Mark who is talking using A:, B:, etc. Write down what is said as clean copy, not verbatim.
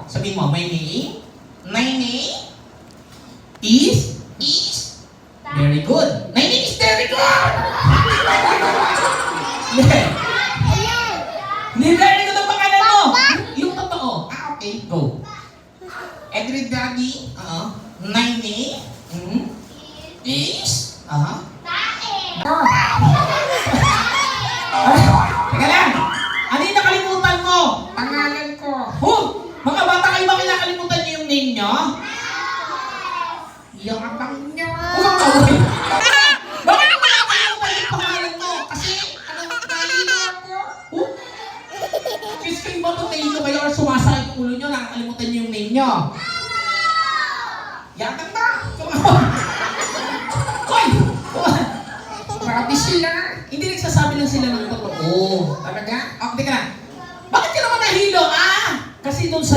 A: Sabihin mo, my name is very good. My name is very good! Hindi very good ang pangalan mo. Yung totoo. Okay, go. Everybody, my name is, Teka lang. Ano yung nakalimutan mo?
B: Pangalan ko.
A: Mga bata kayo ba kinakalimutan niyo yung name niyo?
B: Yung abang nyo.
A: Bakit mo nakalimutan yung pangalan mo? Kasi,
B: Nalino ako.
A: Kiss kayo ba potato kayo or sumasakit yung ulo niyo, nakakalimutan niyo yung name niyo? Yatang ba? Hoy!
B: Grabe sila.
A: Hindi nagsasabi lang sila ng totoo.
B: Talaga?
A: Teka lang. Bakit ka naman nahilo, Kasi doon sa